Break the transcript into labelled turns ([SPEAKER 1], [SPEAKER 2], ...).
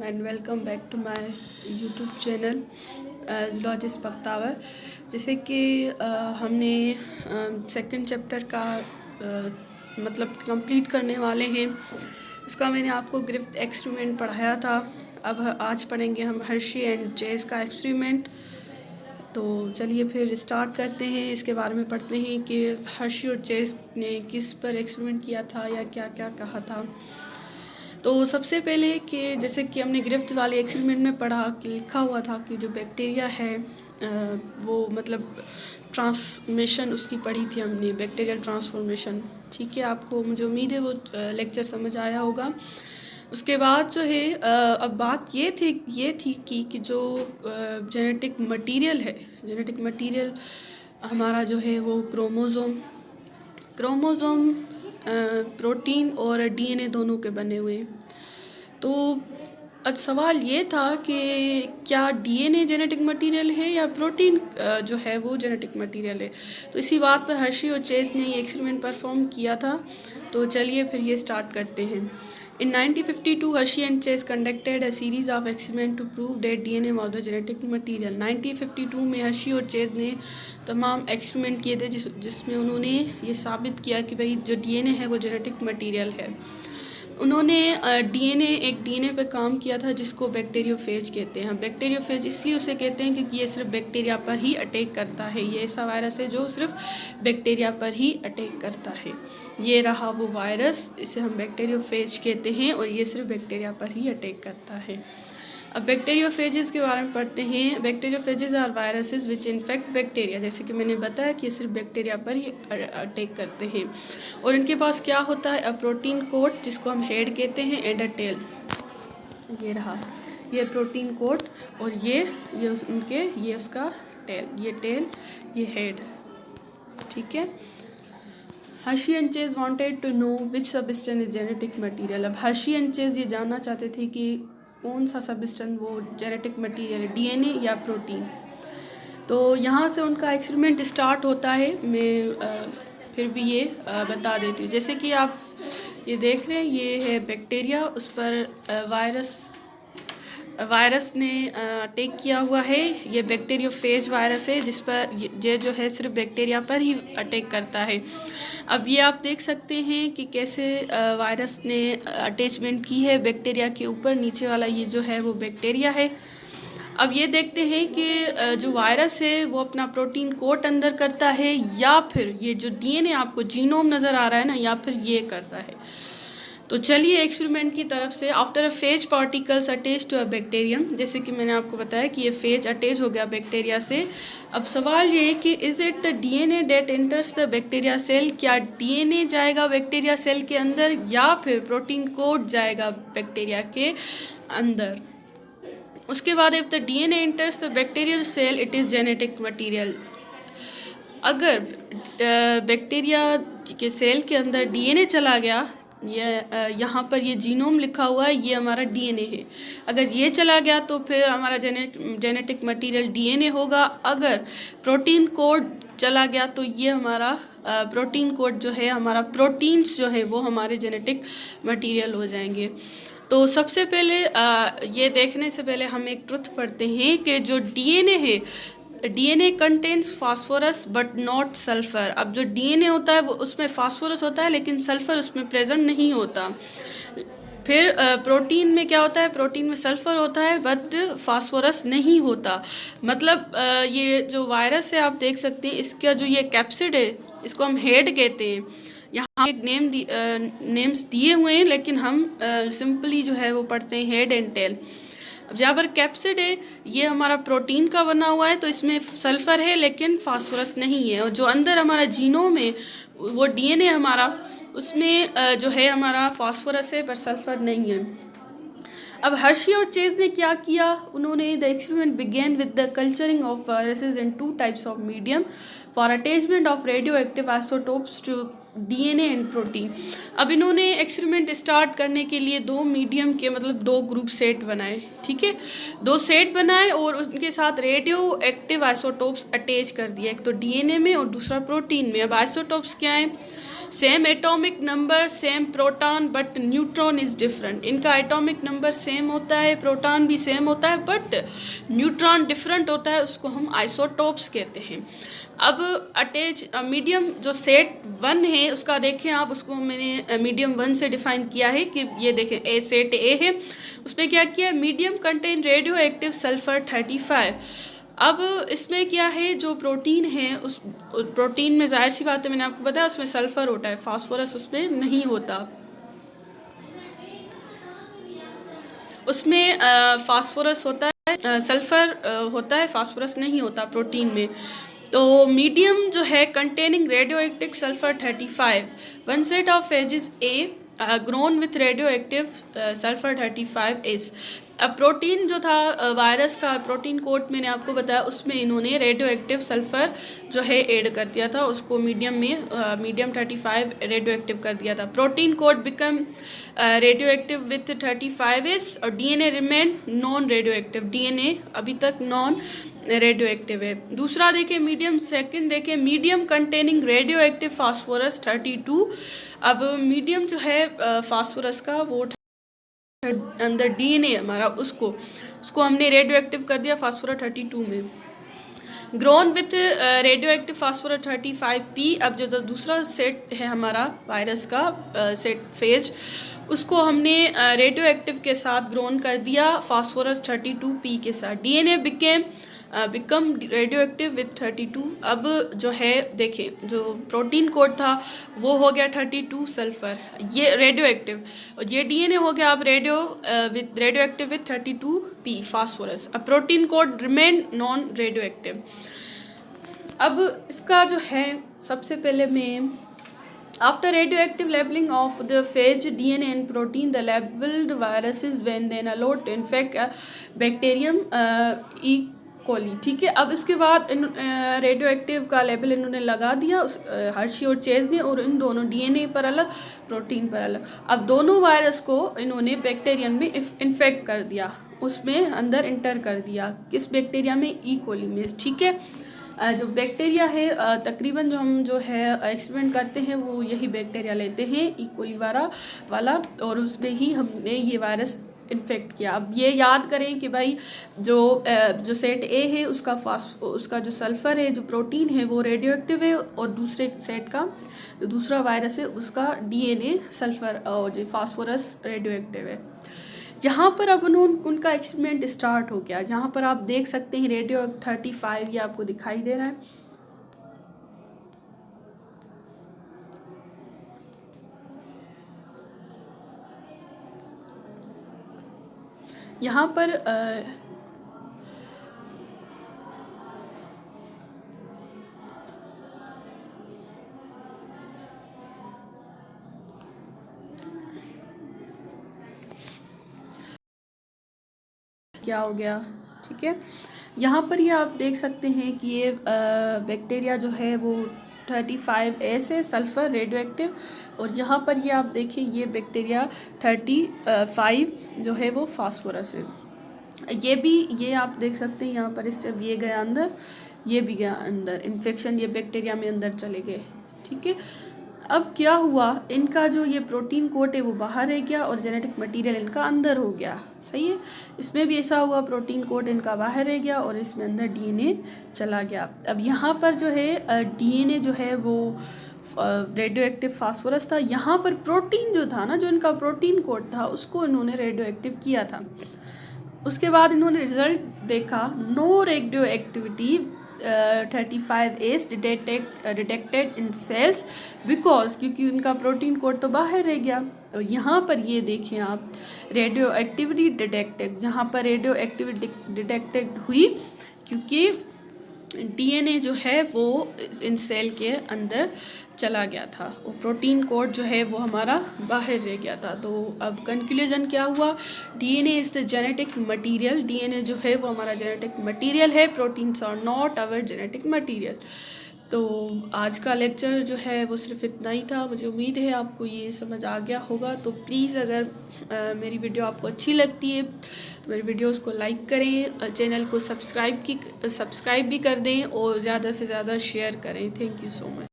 [SPEAKER 1] and welcome back to my YouTube channel zoologist Bakhtawar. जैसे कि हमने सेकंड चैप्टर का मतलब कंप्लीट करने वाले हैं। उसका मैंने आपको ग्रिफ्थ एक्सपेरिमेंट पढ़ाया था। अब आज पढ़ेंगे हम हर्शी एंड चेज़ का एक्सपेरिमेंट। तो चलिए फिर स्टार्ट करते हैं। इसके बारे में पढ़ते हैं कि हर्शी और चेज़ ने किस पर एक्सपेरिमेंट किया था या क्या क्या कहा था। तो सबसे पहले कि जैसे कि हमने ग्रिफ्थ वाले एक्सपेरिमेंट में पढ़ा कि लिखा हुआ था कि जो बैक्टीरिया है वो मतलब ट्रांसमिशन उसकी पढ़ी थी हमने, बैक्टीरियल ट्रांसफॉर्मेशन। ठीक है, आपको मुझे उम्मीद है वो लेक्चर समझ आया होगा। उसके बाद जो है अब बात ये थी कि जो जेनेटिक मटेरियल है, जेनेटिक मटेरियल हमारा जो है वो क्रोमोज़ोम प्रोटीन और डीएनए दोनों के बने हुए। तो अब सवाल ये था कि क्या डीएनए जेनेटिक मटेरियल है या प्रोटीन जो है वो जेनेटिक मटेरियल है। तो इसी बात पर हर्शी और चेज़ ने ये एक्सपेरिमेंट परफॉर्म किया था। तो चलिए फिर ये स्टार्ट करते हैं। In 1952, Hershey and Chase conducted a series of experiments to prove that DNA was the genetic material. 1952 में हर्शी और चेज़ ने तमाम एक्सपेरिमेंट किए थे जिसमें उन्होंने ये साबित किया कि भाई जो डीएनए है वो जेनेटिक मटेरियल है। उन्होंने एक डीएनए पे काम किया था जिसको बैक्टीरियोफेज कहते हैं। बैक्टीरियोफेज इसलिए उसे कहते हैं क्योंकि ये सिर्फ बैक्टीरिया पर ही अटैक करता है। ये ऐसा वायरस है जो सिर्फ बैक्टीरिया पर ही अटैक करता है। ये रहा वो वायरस, इसे हम बैक्टीरियोफेज कहते हैं और ये सिर्फ बैक्टीरिया पर ही अटैक करता है। अब बैक्टीरियोफेजेस के बारे में पढ़ते हैं। Bacteriophages are viruses which infect bacteria. जैसे कि मैंने बताया कि सिर्फ बैक्टीरिया पर ही अटैक करते हैं। और इनके पास क्या होता है, अ प्रोटीन कोट जिसको हम हेड कहते हैं एंड अ टेल। ये रहा, ये प्रोटीन कोट और ये उसका टेल, ये टेल, ये हेड। ठीक है। Hershey and Chase wanted to know which substance is genetic material. अब हर्शी एंड चेज़ ये जानना चाहते थे कि कौन सा सबस्टेंस वो जेनेटिक मटेरियल है, डीएनए या प्रोटीन। तो यहाँ से उनका एक्सपेरिमेंट स्टार्ट होता है। मैं फिर भी ये बता देती हूँ। जैसे कि आप ये देख रहे हैं, ये है बैक्टीरिया, उस पर वायरस ने अटैक किया हुआ है। ये बैक्टीरियोफेज वायरस है जिस पर ये जो है सिर्फ बैक्टीरिया पर ही अटैक करता है। अब ये आप देख सकते हैं कि कैसे वायरस ने अटैचमेंट की है बैक्टीरिया के ऊपर। नीचे वाला ये जो है वो बैक्टीरिया है। अब ये देखते हैं कि जो वायरस है वो अपना प्रोटीन कोट अंदर करता है या फिर ये जो डीएनए आपको जीनोम नज़र आ रहा है ना, या फिर ये करता है। तो चलिए एक्सपेरिमेंट की तरफ से। After a phage particles attach to a bacterium, जैसे कि मैंने आपको बताया कि ये फेज अटैच हो गया बैक्टीरिया से। अब सवाल ये है कि is it the DNA that enters the bacteria cell. क्या डीएनए जाएगा बैक्टीरिया सेल के अंदर या फिर प्रोटीन कोड जाएगा बैक्टीरिया के अंदर। उसके बाद if the DNA enters the bacterial cell it is genetic material. अगर बैक्टीरिया के सेल के अंदर डीएनए चला गया, ये यहाँ पर ये जीनोम लिखा हुआ है, ये हमारा डीएनए है। अगर ये चला गया तो फिर हमारा जेनेटिक मटेरियल डीएनए होगा। अगर प्रोटीन कोड चला गया तो ये हमारा प्रोटीन कोड जो है, हमारा प्रोटीन्स जो है वो हमारे जेनेटिक मटेरियल हो जाएंगे। तो सबसे पहले ये देखने से पहले हम एक ट्रुथ पढ़ते हैं कि जो डीएनए है, DNA contains phosphorus but not sulphur. अब जो डीएनए होता है वो उसमें फास्फोरस होता है लेकिन सल्फर उसमें प्रेजेंट नहीं होता। फिर प्रोटीन में क्या होता है, प्रोटीन में सल्फर होता है बट फास्फोरस नहीं होता। मतलब ये जो वायरस है आप देख सकते हैं, इसका जो ये कैप्सिड है इसको हम हेड कहते हैं। यहाँ एक नेम्स दिए हुए हैं लेकिन हम सिंपली जो है वो पढ़ते हैं हेड एंड टेल। अब जहाँ पर कैप्सिड है ये हमारा प्रोटीन का बना हुआ है, तो इसमें सल्फर है लेकिन फास्फोरस नहीं है। और जो अंदर हमारा जीनोम है वो डीएनए हमारा, उसमें जो है हमारा फास्फोरस है पर सल्फर नहीं है। अब हर्शी और चेज़ ने क्या किया, उन्होंने the experiment began with the culturing of viruses in 2 types of medium for attachment of radio active isotopes to DNA and protein. अब इन्होंने एक्सपेरिमेंट स्टार्ट करने के लिए 2 मीडियम के मतलब 2 ग्रुप सेट बनाए। ठीक है, 2 सेट बनाए और उनके साथ रेडियो एक्टिव आइसोटोप्स अटैच कर दिया, एक तो डीएनए में और दूसरा प्रोटीन में। अब आइसोटोप्स क्या हैं, same atomic number, same proton, but neutron is different. इनका एटॉमिक नंबर सेम होता है, प्रोटॉन भी सेम होता है, बट न्यूट्रॉन डिफरेंट होता है, उसको हम आइसोटोप्स कहते हैं। अब अटैच मीडियम जो सेट 1 है उसका देखें आप, उसको मैंने मीडियम 1 से डिफाइन किया है कि ये देखें ए सेट ए है, उसमें क्या किया, medium contain radio active sulphur 35। अब इसमें क्या है, जो प्रोटीन है उस प्रोटीन में जाहिर सी बात है, मैंने आपको बताया उसमें सल्फर होता है, फास्फोरस उसमें नहीं होता। उसमें फास्फोरस होता है, सल्फर होता है, फास्फोरस नहीं होता प्रोटीन में। तो मीडियम जो है containing radio active sulphur 35, one set of phases A grown with radio active sulphur 35 is. अब प्रोटीन जो था वायरस का प्रोटीन कोड मैंने आपको बताया, उसमें इन्होंने रेडियो एक्टिव सल्फर जो है ऐड कर दिया था, उसको मीडियम में मीडियम 35 रेडियो एक्टिव कर दिया था। Protein coat become radioactive with 35 is, और DNA remain non radioactive, DNA अभी तक नॉन रेडियो एक्टिव है। दूसरा देखें मीडियम, सेकंड देखें medium containing radioactive phosphorus 32। अब मीडियम जो है फास्फोरस का वो अंदर डीएनए हमारा, उसको हमने रेडियो एक्टिव कर दिया फास्फोरस 32 में। Grown with radio active phosphorus 35P। अब जो दूसरा सेट है हमारा वायरस का सेट फेज, उसको हमने रेडियो एक्टिव के साथ ग्रोन कर दिया फास्फोरस 32P के साथ। DNA become radioactive with 32। अब जो है देखें, जो प्रोटीन कोड था वो हो गया 32 सल्फर, ये रेडियो एक्टिव, और ये डीएनए हो गया अब radioactive with 32P phosphorus. अब protein coat remain non radioactive. अब इसका जो है सबसे पहले मैं After radioactive labeling of the phage DNA and protein, the labeled viruses when then allowed to infect a bacterium E. coli। ठीक है, अब इसके बाद रेडियो एक्टिव का लेबल इन्होंने लगा दिया उस हर्शी और चेज ने, और इन दोनों डीएनए पर अलग, प्रोटीन पर अलग। अब दोनों वायरस को इन्होंने बैक्टीरियम में इन्फेक्ट कर दिया, उसमें अंदर इंटर कर दिया, किस बैक्टीरिया में, ई कोली में। ठीक है, जो बैक्टीरिया है तकरीबन जो हम जो है एक्सपेरिमेंट करते हैं वो यही बैक्टीरिया लेते हैं, ई कोली वाला, और उसमें ही हमने ये वायरस इन्फेक्ट किया। अब ये याद करें कि भाई जो सेट ए है उसका जो सल्फ़र है, जो प्रोटीन है वो रेडियो एक्टिव है, और दूसरे सेट का जो दूसरा वायरस है उसका डीएनए सल्फ़र जो फास्फोरस रेडियो एक्टिव है। यहाँ पर अब उनका एक्सपेरिमेंट स्टार्ट हो गया। यहाँ पर आप देख सकते हैं रेडियो 35 ये आपको दिखाई दे रहा है। यहाँ पर क्या हो गया, ठीक है, यहाँ पर ये आप देख सकते हैं कि ये बैक्टीरिया जो है वो 35S है सल्फ़र रेडियो एक्टिव, और यहाँ पर ये आप देखिए ये बैक्टीरिया 35 जो है वो फास्फोरस है। ये आप देख सकते हैं यहाँ पर इस जब ये गया अंदर, ये भी गया अंदर, इन्फेक्शन ये बैक्टीरिया में अंदर चले गए। ठीक है, अब क्या हुआ, इनका जो ये प्रोटीन कोट है वो बाहर रह गया और जेनेटिक मटेरियल इनका अंदर हो गया। सही है, इसमें भी ऐसा हुआ, प्रोटीन कोट इनका बाहर रह गया और इसमें अंदर डीएनए चला गया। अब यहाँ पर जो है डीएनए जो है वो रेडियो एक्टिव फास्फोरस था, यहाँ पर प्रोटीन जो था ना, जो इनका प्रोटीन कोड था उसको इन्होंने रेडियो एक्टिव किया था। उसके बाद इन्होंने रिजल्ट देखा, no radio activity 35S detected in cells because, क्योंकि उनका प्रोटीन कोड तो बाहर रह गया। तो यहाँ पर ये देखें आप, रेडियो एक्टिविटी डिटेक्टेड, जहाँ पर रेडियो एक्टिविटी डिटेक्टेड हुई क्योंकि डीएनए जो है वो इन सेल के अंदर चला गया था, वो प्रोटीन कोड जो है वो हमारा बाहर रह गया था। तो अब कंक्लूजन क्या हुआ, DNA is the genetic material, DNA जो है वो हमारा जेनेटिक मटेरियल है, proteins are not our genetic material. तो आज का लेक्चर जो है वो सिर्फ इतना ही था। मुझे उम्मीद है आपको ये समझ आ गया होगा। तो प्लीज़ अगर मेरी वीडियो आपको अच्छी लगती है तो मेरी वीडियोस को लाइक करें, चैनल को सब्सक्राइब भी कर दें और ज़्यादा से ज़्यादा शेयर करें। Thank you so much.